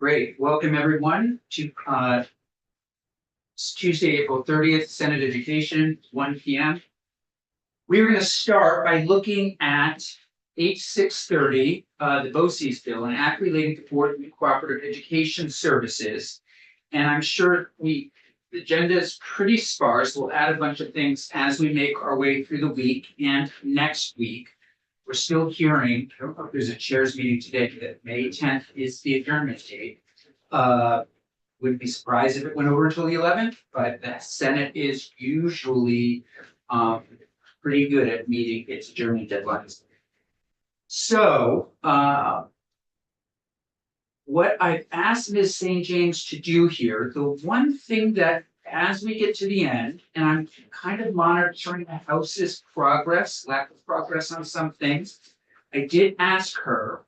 Great. Welcome everyone to it's Tuesday, April 30th, Senate Education, 1 p.m. We're going to start by looking at H630, the BOCES bill, an act relating to Board of Cooperative Education Services. And I'm sure the agenda is pretty sparse. We'll add a bunch of things as we make our way through the week and next week. We're still hearing, there's a chairs meeting today that May 10th is the adjournment date. Wouldn't be surprised if it went over until the 11th, but the Senate is usually pretty good at meeting its adjournment deadlines. So what I've asked Ms. St. James to do here, the one thing that as we get to the end, and I'm kind of monitoring the House's progress, lack of progress on some things. I did ask her,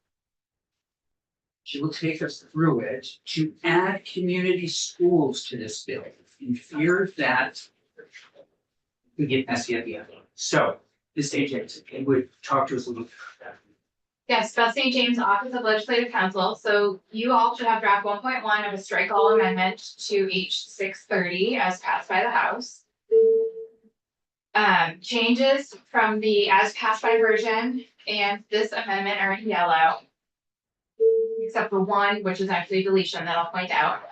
she will take us through it, to add community schools to this bill in fear that we get messy at the end. So, Ms. St. James, would talk to us a little bit about that. Yes, Beth St. James, Office of Legislative Counsel. So you all should have draft 1.1 of a strike all amendment to H630 as passed by the House. Changes from the as passed by version and this amendment are in yellow, except for one, which is actually a deletion that I'll point out.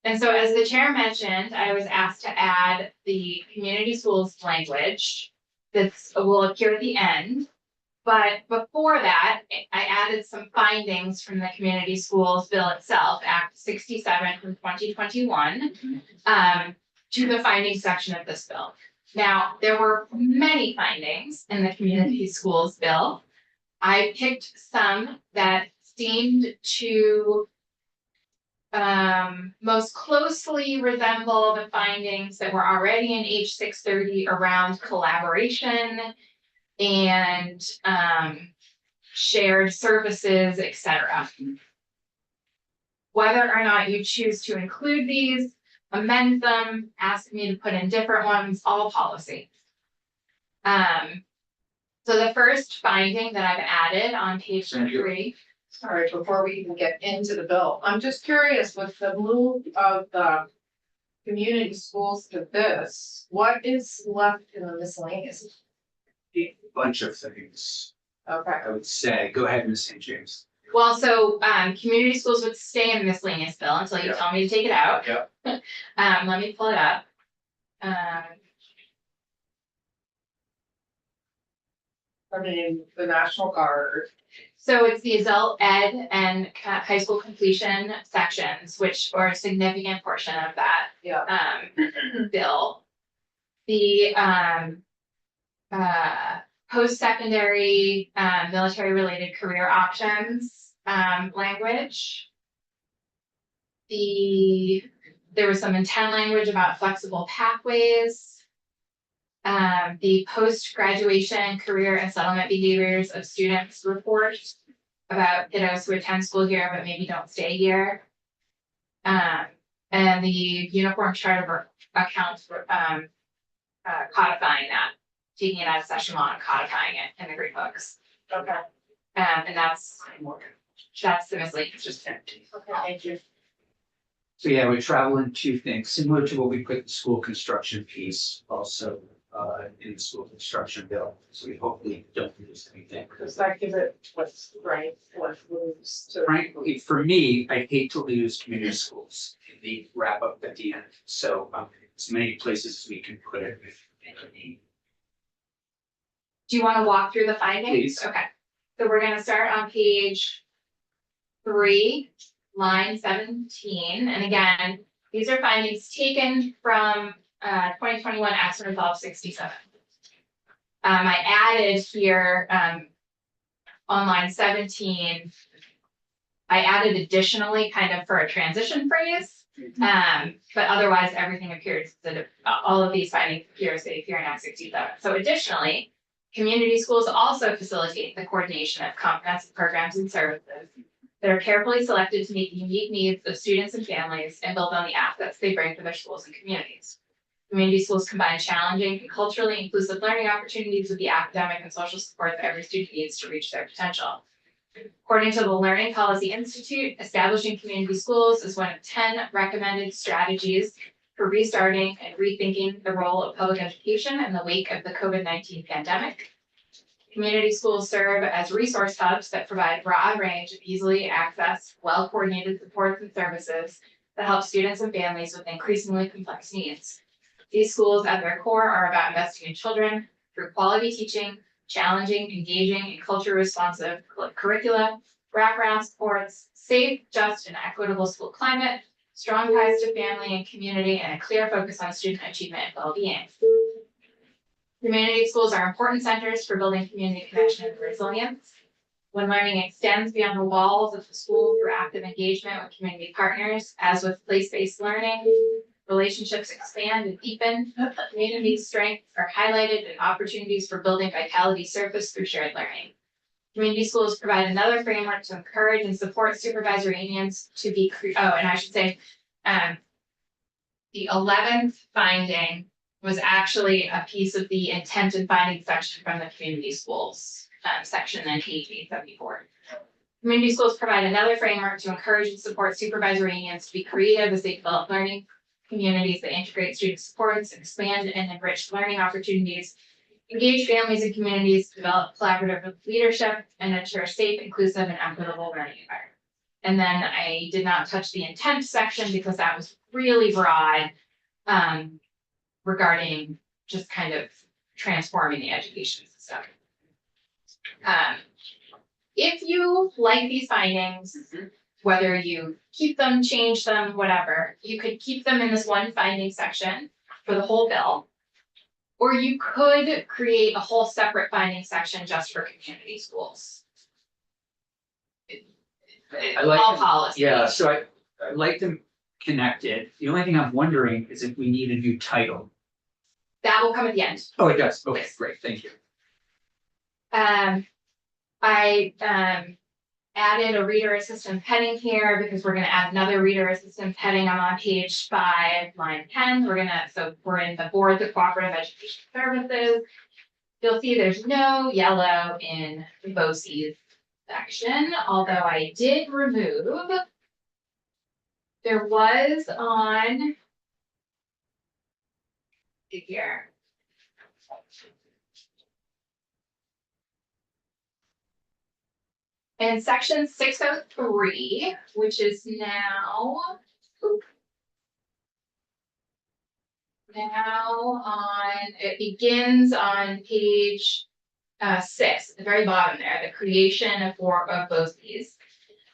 And so as the chair mentioned, I was asked to add the community schools language that will appear at the end. But before that, I added some findings from the community schools bill itself, Act 67 from 2021, to the findings section of this bill. Now, there were many findings in the community schools bill. I picked some that seemed to most closely resemble the findings that were already in H630 around collaboration and shared services, etc. Whether or not you choose to include these, amend them, ask me to put in different ones, all policy. So the first finding that I've added on page 3. Sorry, before we even get into the bill, I'm just curious with the move of the community schools to this, what is left in the miscellaneous? A bunch of things, Okay, I would say. Go ahead, Ms. St. James. Well, so community schools would stay in the miscellaneous bill until you tell me to take it out. Yep. Let me pull it up. I mean, the National Guard. So it's the adult ed and high school completion sections, which are a significant portion of that Yeah. bill. The post-secondary military related career options language. There was some intent language about flexible pathways. The post-graduation career and settlement behaviors of students report about kiddos who attend school here but maybe don't stay here. And the uniform charter accounts for codifying that, taking it out of session law and codifying it in the grade books. Okay. And that's the miscellaneous. Just Okay, thank you. So yeah, we travel in two things, similar to what we put in the school construction piece, also in the school construction bill. So we hopefully don't lose anything. Does that give it what's right, what moves to? Frankly, for me, I hate to lose community schools in the wrap up at the end. So as many places as we can put it. Do you want to walk through the findings? Please. Okay. So we're going to start on page 3, line 17. And again, these are findings taken from 2021 Action Resolve 67. I added here on line 17, I added additionally kind of for a transition phrase. But otherwise everything appears that all of these findings appear as they appear in Act 67. So additionally, community schools also facilitate the coordination of comprehensive programs and services that are carefully selected to meet the unique needs of students and families and build on the assets they bring to their schools and communities. Community schools combine challenging and culturally inclusive learning opportunities with the academic and social support that every student needs to reach their potential. According to the Learning Policy Institute, establishing community schools is one of 10 recommended strategies for restarting and rethinking the role of public education in the wake of the COVID-19 pandemic. Community schools serve as resource hubs that provide a broad range of easily accessed, well-coordinated supports and services that help students and families with increasingly complex needs. These schools at their core are about investing in children through quality teaching, challenging, engaging, and culturally responsive curricula, wraparound supports, safe, just, and equitable school climate, strong ties to family and community, and a clear focus on student achievement and well-being. Community schools are important centers for building community connection and resilience. When learning extends beyond the walls of the school through active engagement with community partners, as with place-based learning, relationships expand and deepen, community strengths are highlighted, and opportunities for building vitality surface through shared learning. Community schools provide another framework to encourage and support supervisory unions to be, the 11th finding was actually a piece of the intent and finding section from the community schools section in page 874. Community schools provide another framework to encourage and support supervisory unions to be creative as they develop learning communities that integrate student supports, expand and enrich learning opportunities, engage families and communities, develop collaborative leadership, and ensure a safe, inclusive, and equitable learning environment. And then I did not touch the intent section because that was really broad regarding just kind of transforming the education system. If you like these findings, whether you keep them, change them, whatever, you could keep them in this one finding section for the whole bill. Or you could create a whole separate finding section just for community schools. I like All them. policy. Yeah, so I like them connected. The only thing I'm wondering is if we need a new title. That will come at the end. Oh, it does. Okay, Yes. great. Thank you. I added a reader assistant heading here because we're gonna add another reader assistant heading. I'm on page 5, line 10. So we're in the board of cooperative education services. You'll see there's no yellow in the BOCES section, although I did remove. There was on here. In section 603, which is now it begins on page 6, at the very bottom there, the creation of BOCES.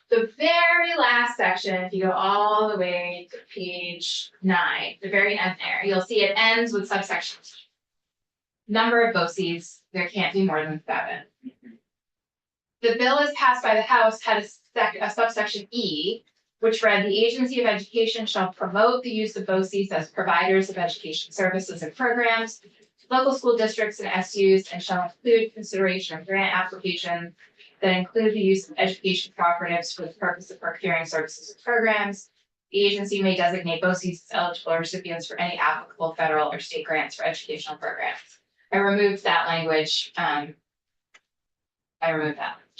The very last section, if you go all the way to page 9, the very end there, you'll see it ends with subsections. Number of BOCES, there can't be more than 7. The bill as passed by the House had a subsection E, which read, the Agency of Education shall promote the use of BOCES as providers of education services and programs, local school districts and SUs, and shall include consideration of grant applications that include the use of education cooperatives for the purpose of procuring services and programs. The agency may designate BOCES as eligible recipients for any applicable federal or state grants for educational programs. I removed that language.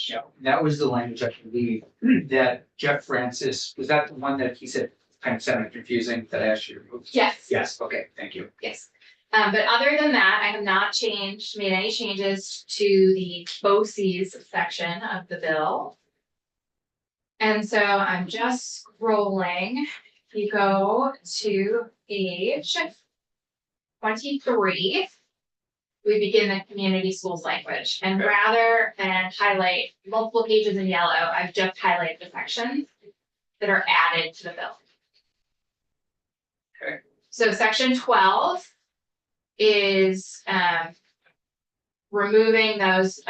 Yeah, that was the language I believe that Jeff Francis, was that the one that he said kind of sounded confusing that I asked you to remove? Yes. Yes, okay, thank you. Yes. But other than that, I have not made any changes to the BOCES section of the bill. And so I'm just scrolling. You go to page 23. We begin the community schools language. And rather than highlight multiple pages in yellow, I've just highlighted the sections that are added to the bill. Okay. So section 12 is removing those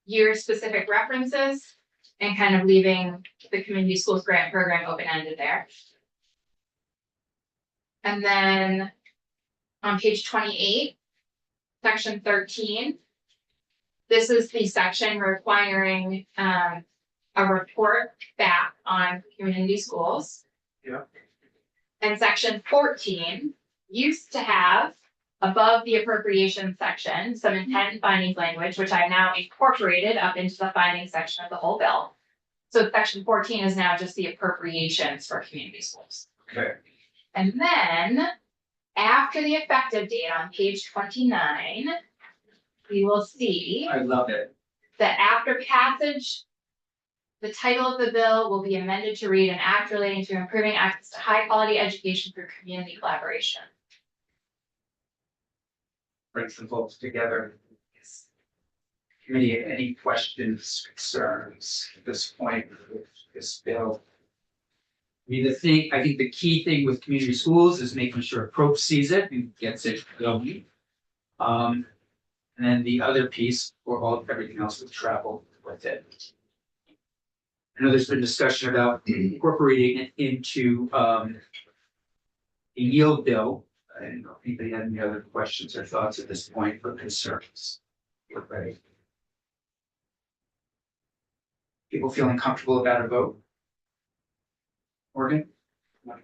year-specific references and kind of leaving the community schools grant program open-ended there. And then on page 28, section 13, this is the section requiring a report back on community schools. Yeah. And section 14 used to have above the appropriation section, some intent and findings language, which I now incorporated up into the findings section of the whole bill. So section 14 is now just the appropriations for community schools. Okay. And then, after the effective date on page 29, we will see I love it. that after passage, the title of the bill will be amended to read an act relating to improving access to high quality education through community collaboration. Bring some folks together. Committee, any questions, concerns at this point with this bill? I mean, I think the key thing with community schools is making sure approach sees it and gets it going. And then the other piece, or everything else with travel with it. I know there's been discussion about incorporating it into the yield bill. I don't know if anybody had any other questions or thoughts at this point or concerns. We're ready. People feeling comfortable about a vote? Morgan? That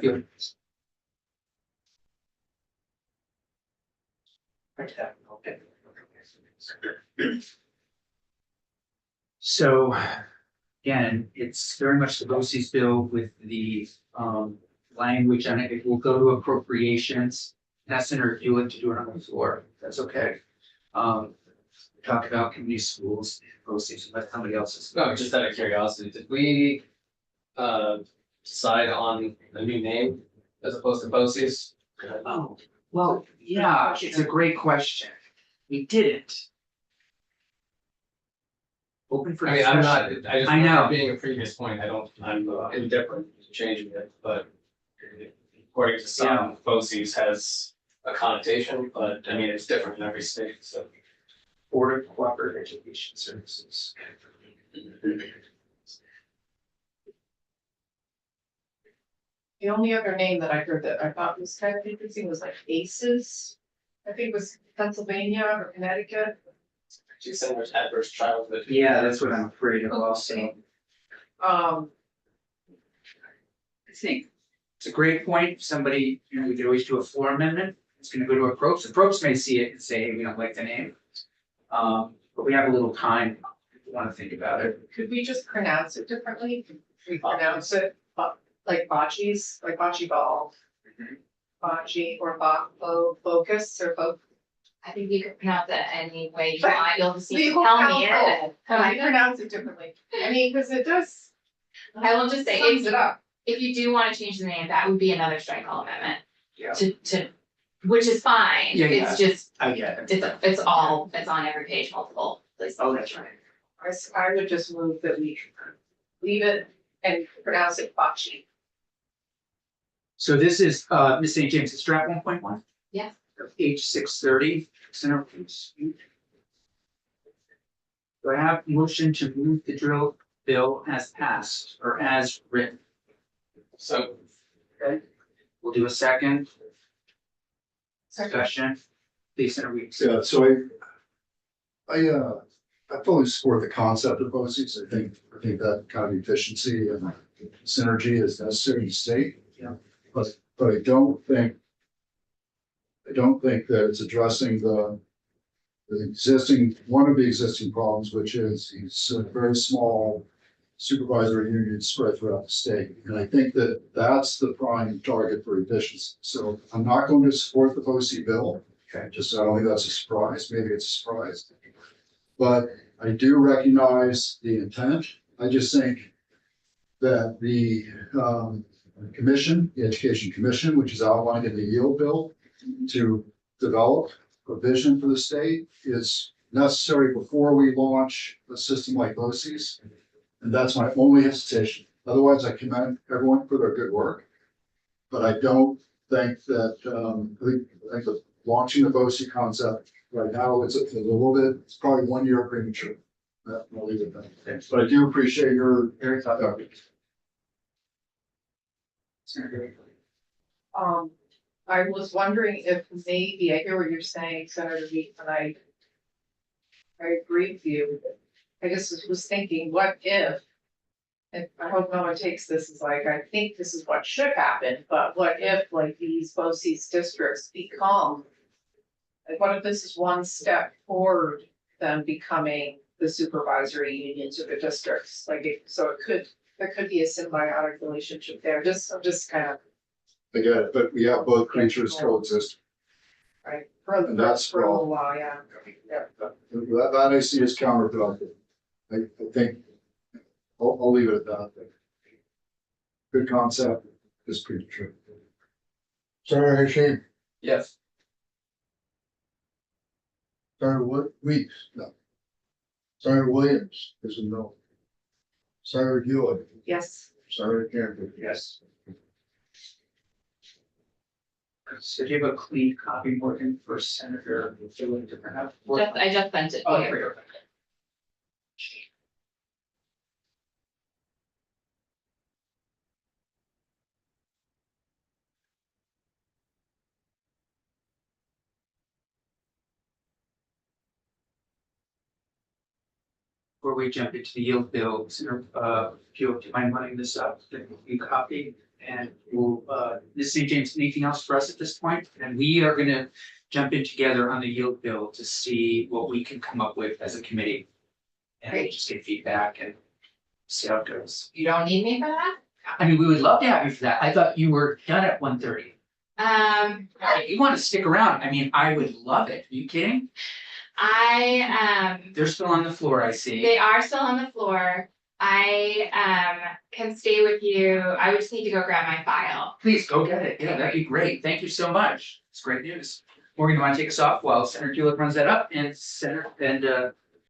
feel? Okay. So, again, it's very much the BOCES bill with the language on it. It will go to appropriations. That's in her do it on the floor. That's okay. Talk about community schools, BOCES, let somebody else's. No, just out of curiosity, did we decide on a new name as opposed to BOCES? Oh, well, yeah, it's a great question. We didn't. Open for I mean, I'm not, discussion. I just I know. remember being a previous point, I'm indifferent to changing it, but according to some, BOCES has a connotation, but I mean, it's different in every state, so. Board of Cooperative Education Services. The only other name that I heard that I thought was kind of interesting was like ACEs. I think it was Pennsylvania or Connecticut. Two centers adverse childhood. Yeah, that's what I'm afraid of also. Um, I think it's a great point. Somebody, we could always do a floor amendment. It's gonna go to approach. Approach may see it and say, hey, we don't like the name. But we have a little time if you wanna think about it. could we just pronounce it differently? Could we pronounce it like bocce's, like bocce ball? Bocce or focus or both? I think you could pronounce it any way you want, you'll just need to Legal tell me counsel. it. Can we pronounce it differently? I mean, because it does. I will just say, Sums it up. if you do wanna change the name, that would be another strike all amendment. Yeah. To, which is fine, Yeah, it's just, I get it. it's all, it's on every page, multiple places. Oh, that's right. I would just move that we leave it and pronounce it bocce. So this is Miss St. James, it's draft 1.1? Yes. Page 630, center please. Do I have motion to move the drill bill as passed or as written? So, Okay, we'll do a second discussion. Please, Senator Weeks. Yeah, so I fully support the concept of BOCES. I think that kind of efficiency and synergy is necessary in the state. Yeah. But I don't think that it's addressing the one of the existing problems, which is these very small supervisory unions spread throughout the state. And I think that that's the prime target for efficiency. So I'm not going to support the BOCES bill. Okay, just, I don't think that's a surprise. Maybe it's a surprise. But I do recognize the intent. I just think that the commission, the Education Commission, which is outlined in the yield bill to develop a vision for the state, is necessary before we launch a system like BOCES. And that's my only hesitation. Otherwise, I commend everyone for their good work. But I don't think that, I think that launching the BOCES concept right now, it's a little bit, it's probably 1 year premature. I'll leave it at that. But I do appreciate your I was wondering if maybe, I hear what you're saying, Senator Meeks, and I agree with you. I just was thinking, what if I hope no one takes this as like, I think this is what should happen, but what if like these BOCES districts become? Like, what if this is one step forward than becoming the supervisory unions of the districts? Like, so there could be a symbiotic relationship there, I'm just kind of, I get it, but we have both creatures coexist. right? And that's For a little while, yeah. Yeah. That I see as counterproductive. I think, I'll leave it at that. Good concept, just premature. Sarah Hashim, Yes. Sarah Weeks. No. Sarah Williams is a no. Sarah Hewitt, Yes, Sarah Campbell. Yes. So do you have a clean copy, Morgan, for Senator? I just sent it. Oh, to you. great. Before we jump into the yield bill, Senator, if you don't mind running this up, then we copy. And we'll, Ms. St. James, anything else for us at this point? And we are gonna jump in together on the yield bill to see what we can come up with as a committee. And Great. just get feedback and see how it goes. You don't need me for that? I mean, we would love to have you for that. I thought you were done at 1:30. If you want to stick around, I mean, I would love it. Are you kidding? They're still on the floor, I see. They are still on the floor. I can stay with you. I would just need to go grab my file. Please go get it. Yeah, that'd be great. Thank you so much. It's great news. Morgan, you want to take us off while Senator Hewlett runs that up and